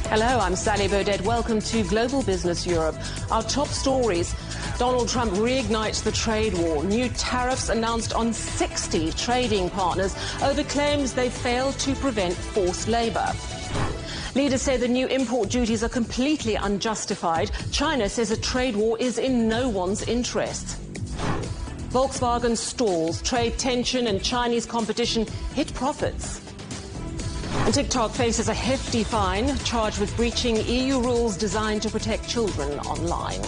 Hello, I'm Sally Baudet. Welcome to Global Business Europe. Our top stories. Donald Trump reignites the trade war. New tariffs announced on 60 trading partners over claims they failed to prevent forced labour. Leaders say the new import duties are completely unjustified. China says a trade war is in no one's interest. Volkswagen stalls. Trade tension and Chinese competition hit profits. And TikTok faces a hefty fine, charged with breaching EU rules designed to protect children online.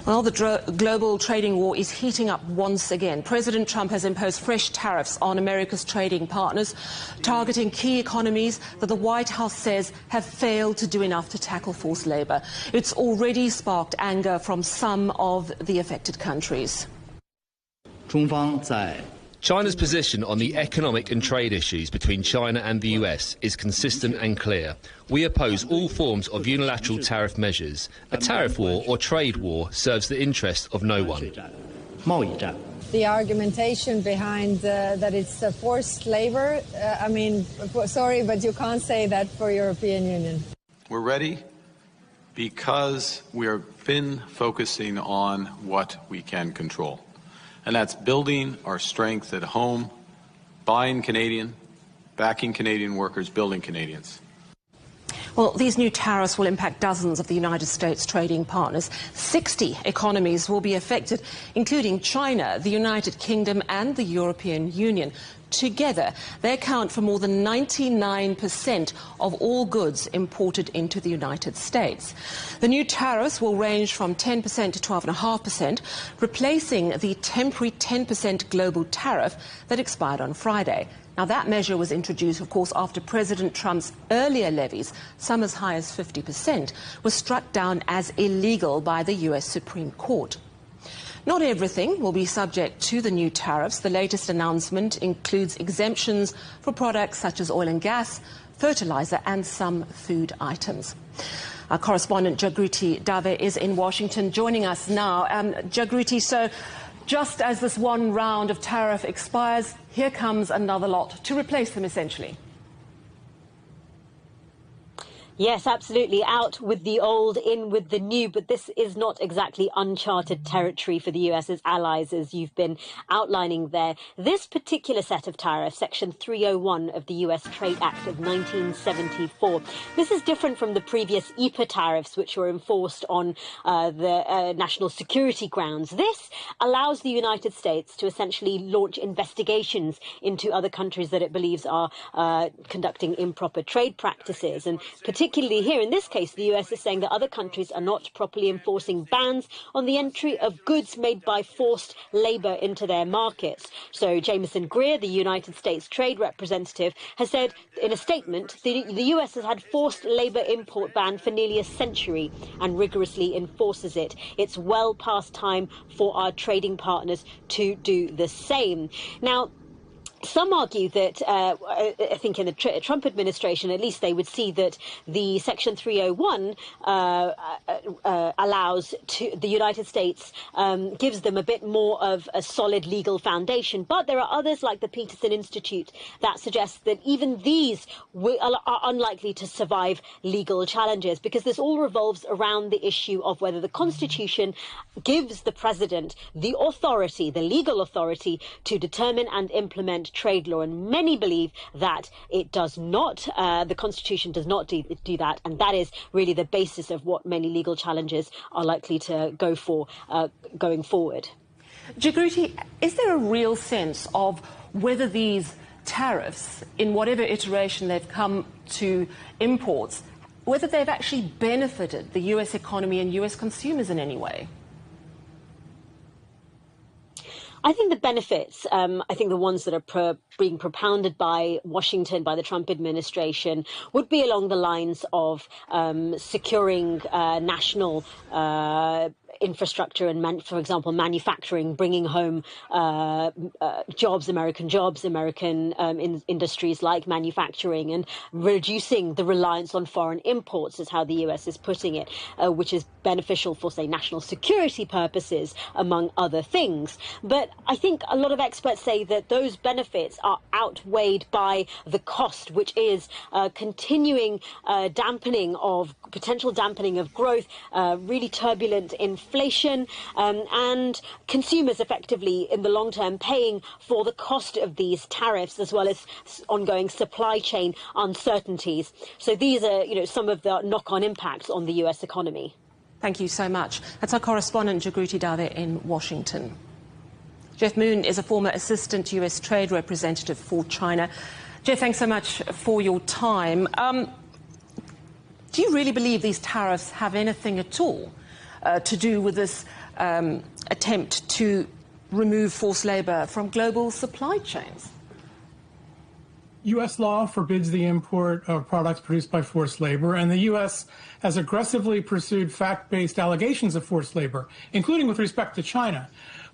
Well, the global trading war is heating up once again. President Trump has imposed fresh tariffs on America's trading partners, targeting key economies that the White House says have failed to do enough to tackle forced labour. It's already sparked anger from some of the affected countries. China's position on the economic and trade issues between China and the US is consistent and clear. We oppose all forms of unilateral tariff measures. A tariff war or trade war serves the interest of no one. The argumentation behind that it's forced labor, sorry, but you can't say that for European Union. We're ready because we've been focusing on what we can control. And that's building our strength at home, buying Canadian, backing Canadian workers, building Canadians. Well, these new tariffs will impact dozens of the United States trading partners. 60 economies will be affected, including China, the United Kingdom and the European Union. Together, they account for more than 99% of all goods imported into the United States. The new tariffs will range from 10% to 12.5%, replacing the temporary 10% global tariff that expired on Friday. Now, that measure was introduced, of course, after President Trump's earlier levies, some as high as 50%, were struck down as illegal by the US Supreme Court. Not everything will be subject to the new tariffs. The latest announcement includes exemptions for products such as oil and gas, fertilizer and some food items. Our correspondent Jagruti Dave is in Washington joining us now. Jagruti, so just as this one round of tariff expires, here comes another lot to replace them essentially. Yes, absolutely. Out with the old, in with the new. But this is not exactly uncharted territory for the US's allies, as you've been outlining there. This particular set of tariffs, Section 301 of the US Trade Act of 1974, this is different from the previous EPA tariffs, which were enforced on the national security grounds. This allows the United States to essentially launch investigations into other countries that it believes are conducting improper trade practices. And particularly here, in this case, the US is saying that other countries are not properly enforcing bans on the entry of goods made by forced labour into their markets. So Jameson Greer, the United States Trade Representative, has said in a statement the US has had forced labour import ban for nearly a century and rigorously enforces it. It's well past time for our trading partners to do the same. Now, some argue that, I think in the Trump administration, at least they would see that the Section 301 allows to the United States, gives them a bit more of a solid legal foundation. But there are others like the Peterson Institute that suggest that even these are unlikely to survive legal challenges, because this all revolves around the issue of whether the Constitution gives the president the authority, the legal authority, to determine and implement trade law, and many believe that it does not. The Constitution does not do that, and that is really the basis of what many legal challenges are likely to go for going forward. Jagruti, is there a real sense of whether these tariffs, in whatever iteration they've come to imports, whether they've actually benefited the US economy and US consumers in any way? I think the benefits, I think the ones that are being propounded by Washington, by the Trump administration, would be along the lines of securing national infrastructure and, for example, manufacturing, bringing home jobs, American industries like manufacturing, and reducing the reliance on foreign imports is how the US is putting it, which is beneficial for, say, national security purposes, among other things. But I think a lot of experts say that those benefits are outweighed by the cost, which is continuing potential dampening of growth, really turbulent inflation, and consumers effectively in the long term paying for the cost of these tariffs, as well as ongoing supply chain uncertainties. So these are, some of the knock-on impacts on the US economy. Thank you so much. That's our correspondent, Jagruti Dave in Washington. Jeff Moon is a former assistant US trade representative for China. Jeff, thanks so much for your time. Do you really believe these tariffs have anything at all to do with this attempt to remove forced labour from global supply chains? U.S. law forbids the import of products produced by forced labor, and the U.S. has aggressively pursued fact-based allegations of forced labor, including with respect to China.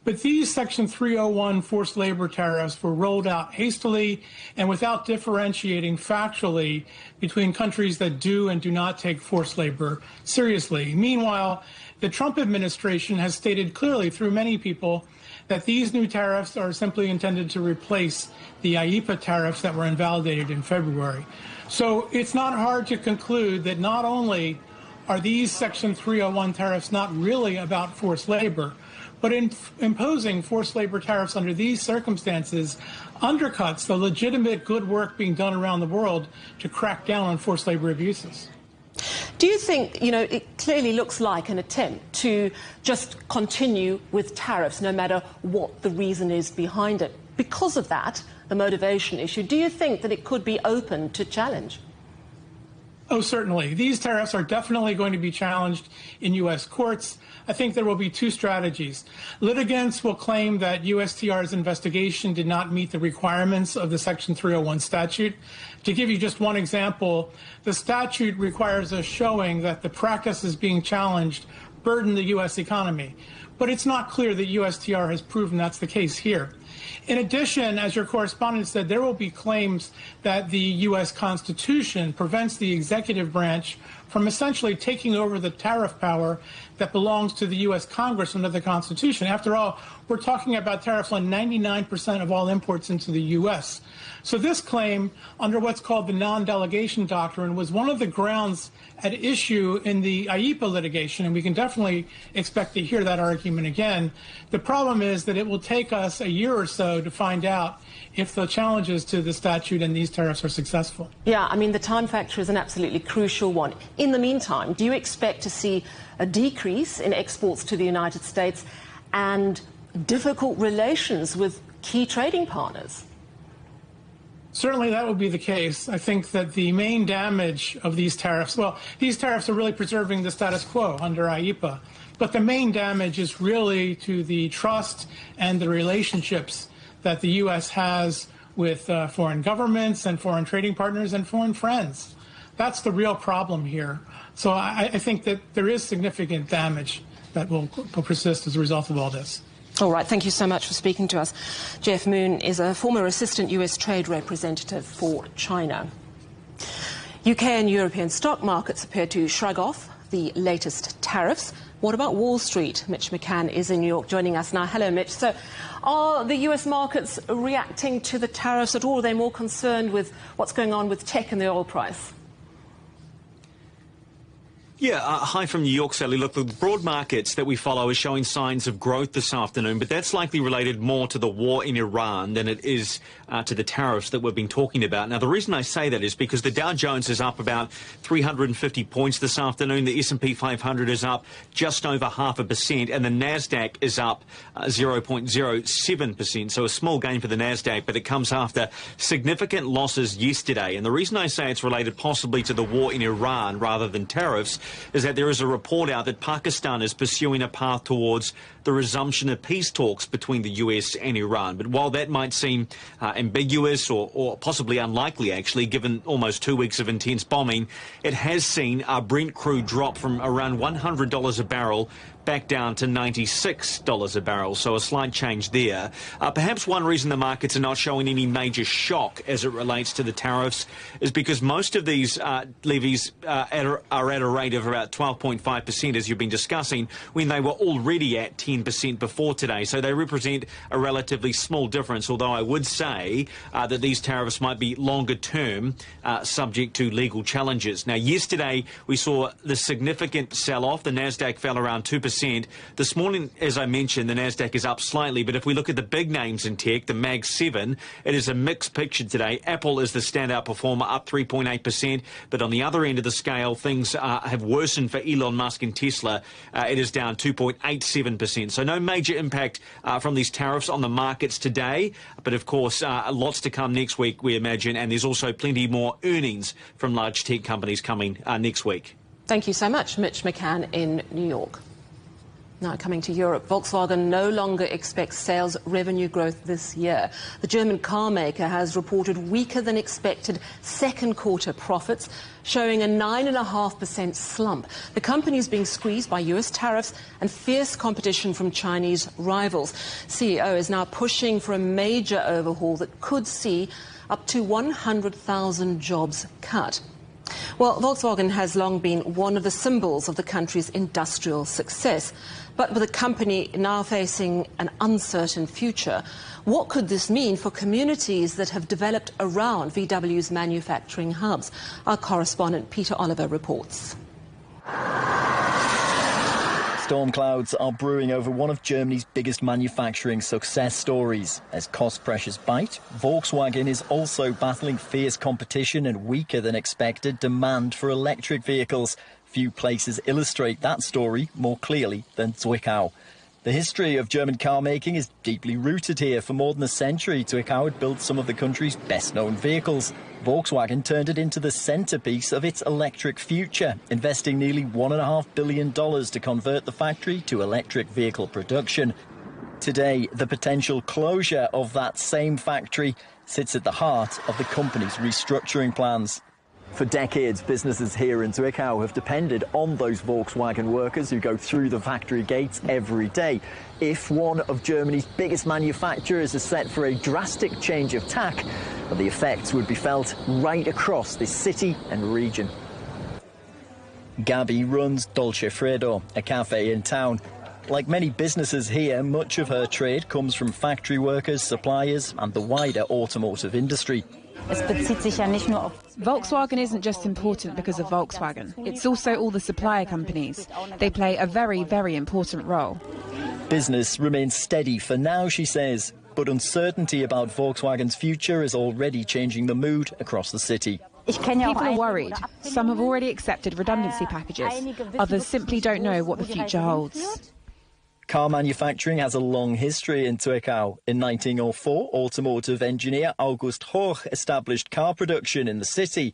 But these Section 301 forced labor tariffs were rolled out hastily and without differentiating factually between countries that do and do not take forced labor seriously. Meanwhile, the Trump administration has stated clearly through many people that these new tariffs are simply intended to replace the IEEPA tariffs that were invalidated in February. So it's not hard to conclude that not only are these Section 301 tariffs not really about forced labor, but imposing forced labor tariffs under these circumstances undercuts the legitimate good work being done around the world to crack down on forced labor abuses. Do you think, it clearly looks like an attempt to just continue with tariffs no matter what the reason is behind it? Because of that, the motivation issue, do you think that it could be open to challenge? Oh, certainly. These tariffs are definitely going to be challenged in U.S. courts. I think there will be two strategies. Litigants will claim that USTR's investigation did not meet the requirements of the Section 301 statute. To give you just one example, the statute requires a showing that the practices being challenged burden the U.S. economy. But it's not clear that USTR has proven that's the case here. In addition, as your correspondent said, there will be claims that the U.S. Constitution prevents the executive branch from essentially taking over the tariff power that belongs to the U.S. Congress under the Constitution. After all, we're talking about tariffs on 99% of all imports into the U.S. So this claim, under what's called the non-delegation doctrine, was one of the grounds at issue in the IEEPA litigation, and we can definitely expect to hear that argument again. The problem is that it will take us a year or so to find out if the challenges to the statute and these tariffs are successful. Yeah, I mean, the time factor is an absolutely crucial one. In the meantime, do you expect to see a decrease in exports to the United States and difficult relations with key trading partners? Certainly that would be the case. I think that the main damage of these tariffs, well, these tariffs are really preserving the status quo under IEEPA, but the main damage is really to the trust and the relationships that the U.S. has with foreign governments and foreign trading partners and foreign friends. That's the real problem here. So I think that there is significant damage that will persist as a result of all this. All right, thank you so much for speaking to us. Jeff Moon is a former assistant US trade representative for China. UK and European stock markets appear to shrug off the latest tariffs. What about Wall Street? Mitch McCann is in New York joining us now. Hello, Mitch. So are the US markets reacting to the tariffs at all? Are they more concerned with what's going on with tech and the oil price? Yeah, hi from New York, Sally. Look, the broad markets that we follow are showing signs of growth this afternoon, but that's likely related more to the war in Iran than it is to the tariffs that we've been talking about. Now, the reason I say that is because the Dow Jones is up about 350 points this afternoon. The S&P 500 is up just over 0.5%, and the NASDAQ is up 0.07%. So a small gain for the NASDAQ, but it comes after significant losses yesterday. And the reason I say it's related possibly to the war in Iran rather than tariffs is that there is a report out that Pakistan is pursuing a path towards the resumption of peace talks between the US and Iran. But while that might seem ambiguous or possibly unlikely, actually, given almost 2 weeks of intense bombing, it has seen our Brent crude drop from around $100 a barrel back down to $96 a barrel, so a slight change there. Perhaps one reason the markets are not showing any major shock as it relates to the tariffs is because most of these levies are at a rate of about 12.5%, as you've been discussing, when they were already at 10% before today. So they represent a relatively small difference, although I would say that these tariffs might be longer term, subject to legal challenges. Now, yesterday we saw the significant sell-off. The Nasdaq fell around 2%. This morning, as I mentioned, the Nasdaq is up slightly, but if we look at the big names in tech, the Mag 7, it is a mixed picture today. Apple is the standout performer, up 3.8%, but on the other end of the scale, things have worsened for Elon Musk and Tesla. It is down 2.87%. So no major impact from these tariffs on the markets today, but of course, lots to come next week, we imagine, and there's also plenty more earnings from large tech companies coming next week. Thank you so much, Mitch McCann in New York. Now coming to Europe, Volkswagen no longer expects sales revenue growth this year. The German car maker has reported weaker than expected second quarter profits, showing a 9.5% slump. The company is being squeezed by US tariffs and fierce competition from Chinese rivals. CEO is now pushing for a major overhaul that could see up to 100,000 jobs cut. Well, Volkswagen has long been one of the symbols of the country's industrial success. But with the company now facing an uncertain future, what could this mean for communities that have developed around VW's manufacturing hubs? Our correspondent Peter Oliver reports. Storm clouds are brewing over one of Germany's biggest manufacturing success stories. As cost pressures bite, Volkswagen is also battling fierce competition and weaker than expected demand for electric vehicles. Few places illustrate that story more clearly than Zwickau. The history of German car making is deeply rooted here. For more than a century, Zwickau had built some of the country's best-known vehicles. Volkswagen turned it into the centrepiece of its electric future, investing nearly $1.5 billion to convert the factory to electric vehicle production. Today, the potential closure of that same factory sits at the heart of the company's restructuring plans. For decades, businesses here in Zwickau have depended on those Volkswagen workers who go through the factory gates every day. If one of Germany's biggest manufacturers is set for a drastic change of tack, the effects would be felt right across this city and region. Gabi runs Dolce Freddo, a cafe in town. Like many businesses here, much of her trade comes from factory workers, suppliers and the wider automotive industry. Volkswagen isn't just important because of Volkswagen. It's also all the supplier companies. They play a very, very important role. Business remains steady for now, she says, but uncertainty about Volkswagen's future is already changing the mood across the city. People are worried. Some have already accepted redundancy packages. Others simply don't know what the future holds. Car manufacturing has a long history in Zwickau. In 1904, automotive engineer August Hoch established car production in the city.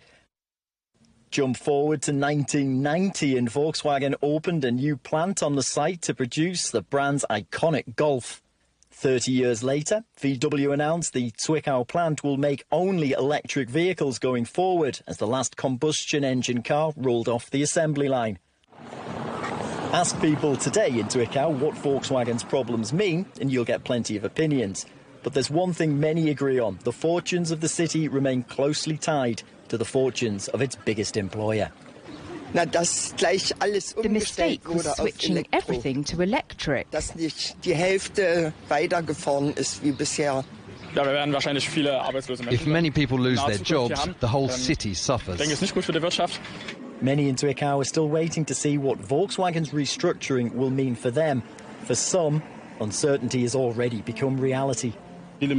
Jump forward to 1990 and Volkswagen opened a new plant on the site to produce the brand's iconic Golf. 30 years later, VW announced the Zwickau plant will make only electric vehicles going forward as the last combustion engine car rolled off the assembly line. Ask people today in Zwickau what Volkswagen's problems mean and you'll get plenty of opinions. But there's one thing many agree on. The fortunes of the city remain closely tied to the fortunes of its biggest employer. The mistake was switching everything to electric. If many people lose their jobs, the whole city suffers. Many in Zwickau are still waiting to see what Volkswagen's restructuring will mean for them. For some, uncertainty has already become reality. Many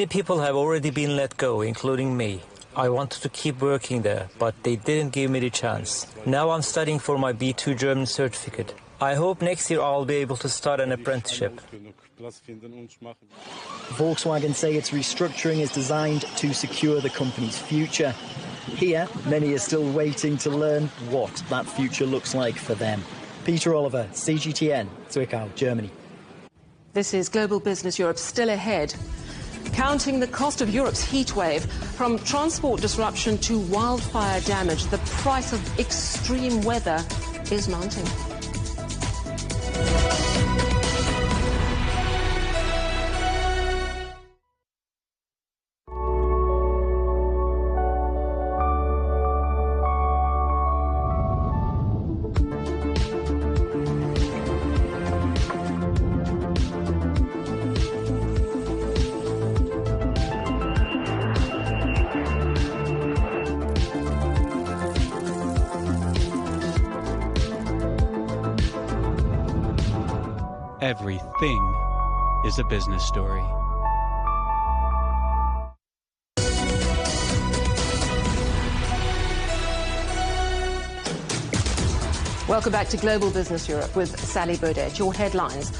people have already been let go, including me. I wanted to keep working there, but they didn't give me the chance. Now I'm studying for my B2 German certificate. I hope next year I'll be able to start an apprenticeship. Volkswagen say its restructuring is designed to secure the company's future. Here, many are still waiting to learn what that future looks like for them. Peter Oliver, CGTN, Zwickau, Germany. This is Global Business Europe, still ahead. Counting the cost of Europe's heat wave, from transport disruption to wildfire damage, the price of extreme weather is mounting. Everything is a business story. Welcome back to Global Business Europe with Sally Baudet. Your headlines.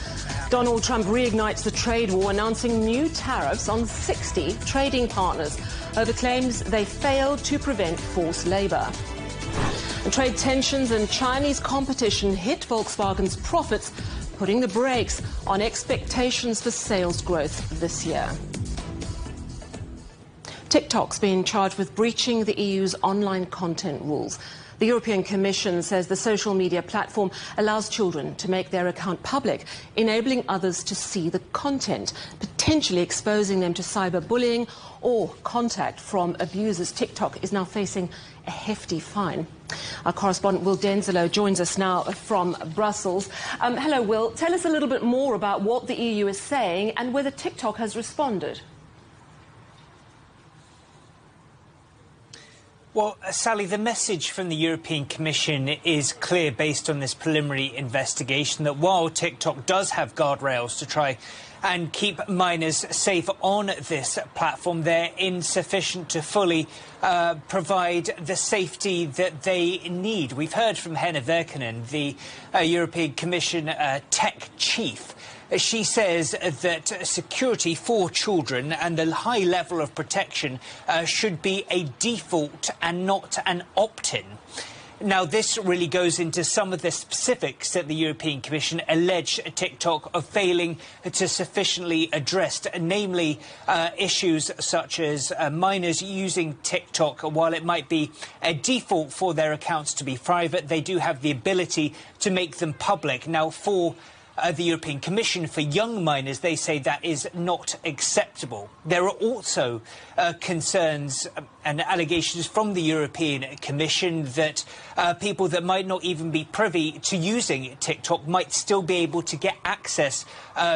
Donald Trump reignites the trade war, announcing new tariffs on 60 trading partners over claims they failed to prevent forced labour. Trade tensions and Chinese competition hit Volkswagen's profits, putting the brakes on expectations for sales growth this year. TikTok's been charged with breaching the EU's online content rules. The European Commission says the social media platform allows children to make their account public, enabling others to see the content, potentially exposing them to cyberbullying or contact from abusers. TikTok is now facing a hefty fine. Our correspondent Will Denzilo joins us now from Brussels. Hello, Will. Tell us a little bit more about what the EU is saying and whether TikTok has responded. Well, Sally, the message from the European Commission is clear based on this preliminary investigation that while TikTok does have guardrails to try and keep minors safe on this platform, they're insufficient to fully provide the safety that they need. We've heard from Henna Virkkunen, the European Commission tech chief. She says that security for children and the high level of protection should be a default and not an opt-in. Now, this really goes into some of the specifics that the European Commission alleged TikTok of failing to sufficiently address, namely issues such as minors using TikTok. While it might be a default for their accounts to be private, they do have the ability to make them public. Now, for the European Commission, for young minors, they say that is not acceptable. There are also concerns and allegations from the European Commission that people that might not even be privy to using TikTok might still be able to get access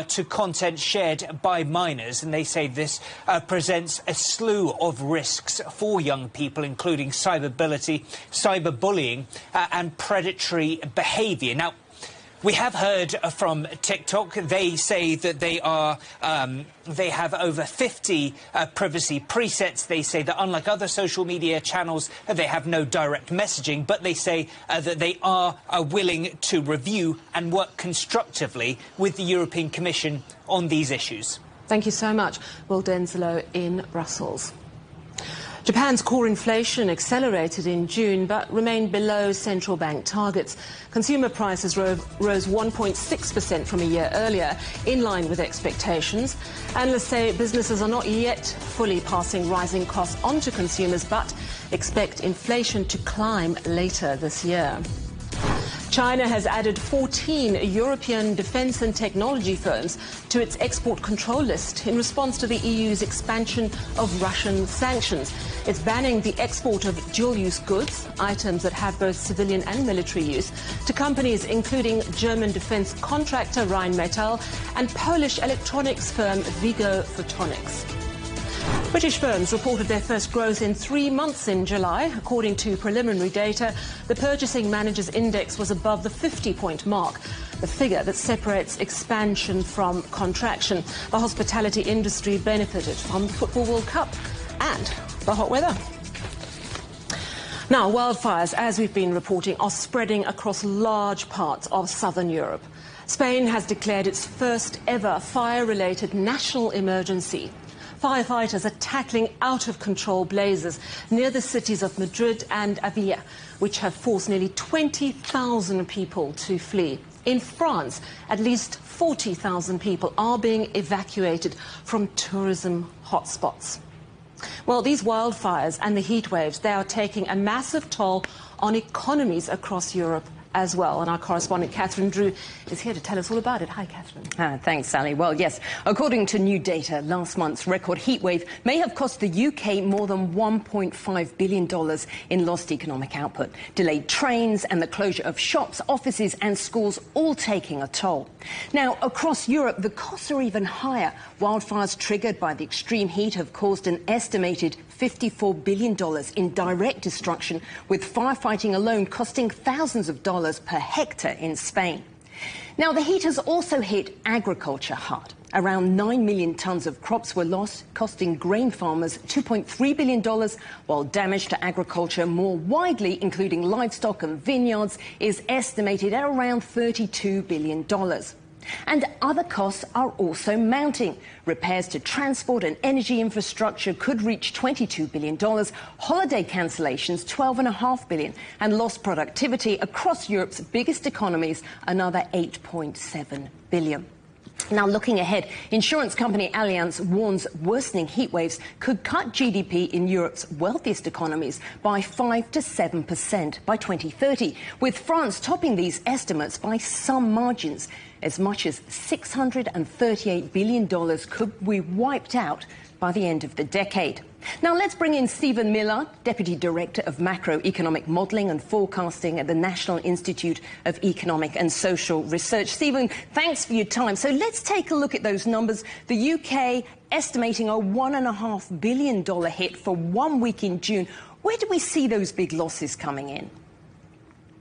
to content shared by minors. And they say this presents a slew of risks for young people, including cyberbullying and predatory behaviour. Now, we have heard from TikTok. They say that they have over 50 privacy presets. They say that unlike other social media channels, they have no direct messaging, but they say that they are willing to review and work constructively with the European Commission on these issues. Thank you so much, Will Denzilo in Brussels. Japan's core inflation accelerated in June but remained below central bank targets. Consumer prices rose 1.6% from a year earlier, in line with expectations. Analysts say businesses are not yet fully passing rising costs on to consumers but expect inflation to climb later this year. China has added 14 European defence and technology firms to its export control list in response to the EU's expansion of Russian sanctions. It's banning the export of dual-use goods, items that have both civilian and military use, to companies including German defence contractor Rheinmetall and Polish electronics firm Vigo Photonics. British firms reported their first growth in 3 months in July. According to preliminary data, the Purchasing Managers' Index was above the 50-point mark, the figure that separates expansion from contraction. The hospitality industry benefited from the Football World Cup and the hot weather. Now, wildfires, as we've been reporting, are spreading across large parts of southern Europe. Spain has declared its first ever fire-related national emergency. Firefighters are tackling out-of-control blazes near the cities of Madrid and Avila, which have forced nearly 20,000 people to flee. In France, at least 40,000 people are being evacuated from tourism hotspots. Well, these wildfires and the heat waves, they are taking a massive toll on economies across Europe as well. And our correspondent Catherine Drew is here to tell us all about it. Hi, Catherine. Thanks, Sally. Well, yes, according to new data, last month's record heatwave may have cost the UK more than $1.5 billion in lost economic output. Delayed trains and the closure of shops, offices and schools all taking a toll. Now, across Europe, the costs are even higher. Wildfires triggered by the extreme heat have caused an estimated $54 billion in direct destruction, with firefighting alone costing thousands of dollars per hectare in Spain. Now, the heat has also hit agriculture hard. Around 9 million tonnes of crops were lost, costing grain farmers $2.3 billion, while damage to agriculture more widely, including livestock and vineyards, is estimated at around $32 billion. And other costs are also mounting. Repairs to transport and energy infrastructure could reach $22 billion, holiday cancellations $12.5 billion, and lost productivity across Europe's biggest economies another $8.7 billion. Now, looking ahead, insurance company Allianz warns worsening heat waves could cut GDP in Europe's wealthiest economies by 5 to 7% by 2030, with France topping these estimates by some margins. As much as $638 billion could be wiped out by the end of the decade. Now let's bring in Stephen Miller, Deputy Director of Macroeconomic Modelling and Forecasting at the National Institute of Economic and Social Research. Stephen, thanks for your time. So let's take a look at those numbers. The UK estimating a $1.5 billion hit for 1 week in June. Where do we see those big losses coming in?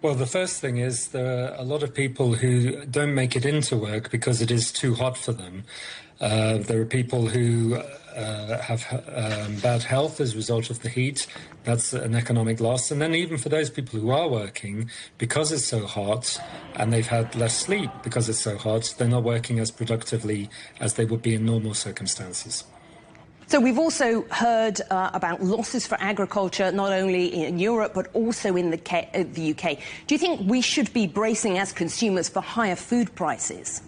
Well, the first thing is there are a lot of people who don't make it into work because it is too hot for them. There are people who have bad health as a result of the heat. That's an economic loss. And then even for those people who are working, because it's so hot and they've had less sleep because it's so hot, they're not working as productively as they would be in normal circumstances. So we've also heard about losses for agriculture, not only in Europe, but also in the UK. Do you think we should be bracing as consumers for higher food prices?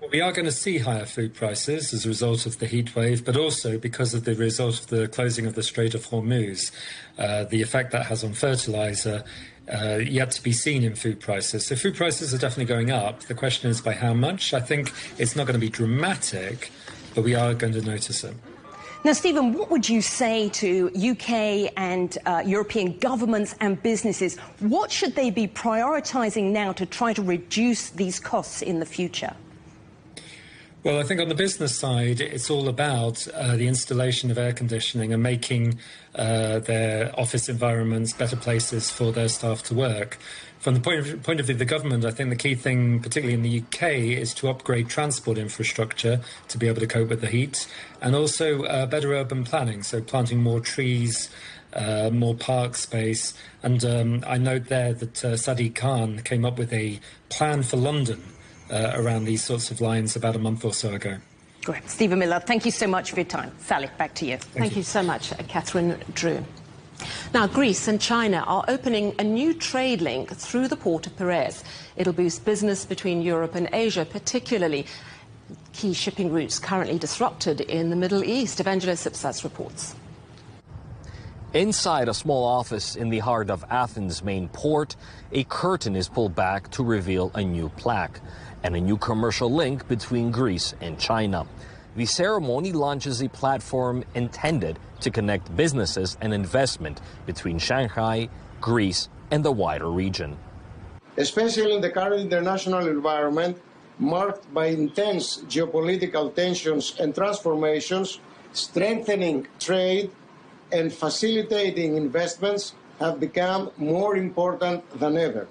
Well, we are going to see higher food prices as a result of the heat wave, but also because of the result of the closing of the Strait of Hormuz. The effect that has on fertilizer yet to be seen in food prices. So food prices are definitely going up. The question is by how much? I think it's not going to be dramatic, but we are going to notice it. Now, Stephen, what would you say to UK and European governments and businesses? What should they be prioritising now to try to reduce these costs in the future? Well, I think on the business side, it's all about the installation of air conditioning and making their office environments better places for their staff to work. From the point of view of the government, I think the key thing, particularly in the UK, is to upgrade transport infrastructure to be able to cope with the heat, and also better urban planning, so planting more trees, more park space. And I note there that Sadiq Khan came up with a plan for London around these sorts of lines about a month or so ago. Great. Stephen Miller, thank you so much for your time. Sally, back to you. Thank you so much, Catherine Drew. Now, Greece and China are opening a new trade link through the port of Piraeus. It'll boost business between Europe and Asia, particularly key shipping routes currently disrupted in the Middle East. Evangelos Ipsas reports. Inside a small office in the heart of Athens' main port, a curtain is pulled back to reveal a new plaque and a new commercial link between Greece and China. The ceremony launches a platform intended to connect businesses and investment between Shanghai, Greece, and the wider region. Especially in the current international environment, marked by intense geopolitical tensions and transformations, strengthening trade and facilitating investments have become more important than ever.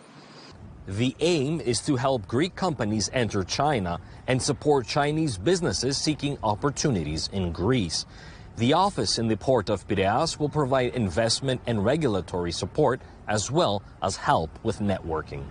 The aim is to help Greek companies enter China and support Chinese businesses seeking opportunities in Greece. The office in the port of Piraeus will provide investment and regulatory support as well as help with networking.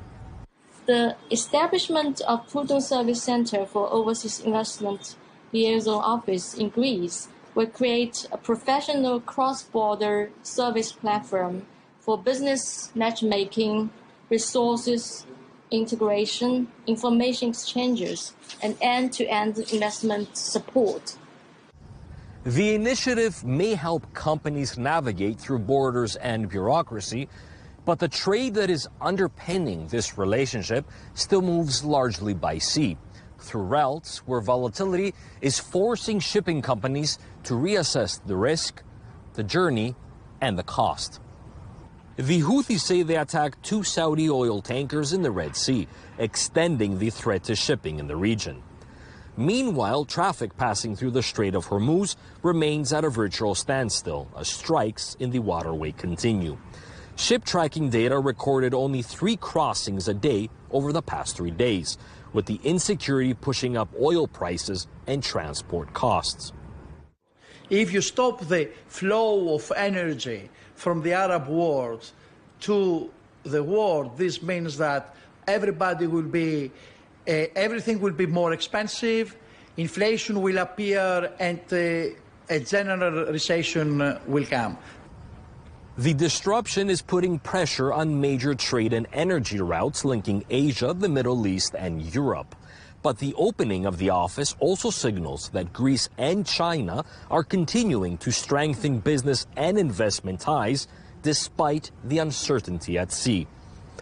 The establishment of Proton Service Center for Overseas Investment liaison office in Greece will create a professional cross-border service platform for business matchmaking, resources integration, information exchanges, and end-to-end investment support. The initiative may help companies navigate through borders and bureaucracy, but the trade that is underpinning this relationship still moves largely by sea, through routes where volatility is forcing shipping companies to reassess the risk, the journey, and the cost. The Houthis say they attacked 2 Saudi oil tankers in the Red Sea, extending the threat to shipping in the region. Meanwhile, traffic passing through the Strait of Hormuz remains at a virtual standstill as strikes in the waterway continue. Ship tracking data recorded only 3 crossings a day over the past 3 days, with the insecurity pushing up oil prices and transport costs. If you stop the flow of energy from the Arab world to the world, this means that everything will be more expensive, inflation will appear, and a general recession will come. The disruption is putting pressure on major trade and energy routes linking Asia, the Middle East, and Europe. But the opening of the office also signals that Greece and China are continuing to strengthen business and investment ties despite the uncertainty at sea.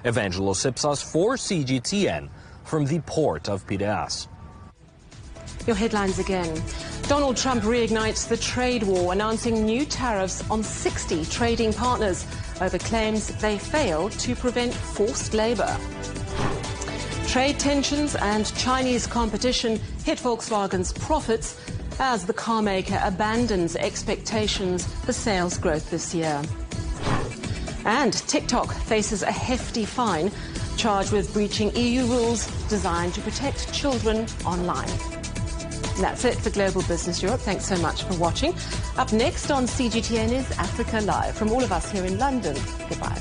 Evangelos Ipsas for CGTN from the port of Piraeus. Your headlines again. Donald Trump reignites the trade war, announcing new tariffs on 60 trading partners over claims they failed to prevent forced labour. Trade tensions and Chinese competition hit Volkswagen's profits as the carmaker abandons expectations for sales growth this year. And TikTok faces a hefty fine, charged with breaching EU rules designed to protect children online. And that's it for Global Business Europe. Thanks so much for watching. Up next on CGTN is Africa Live. From all of us here in London, goodbye.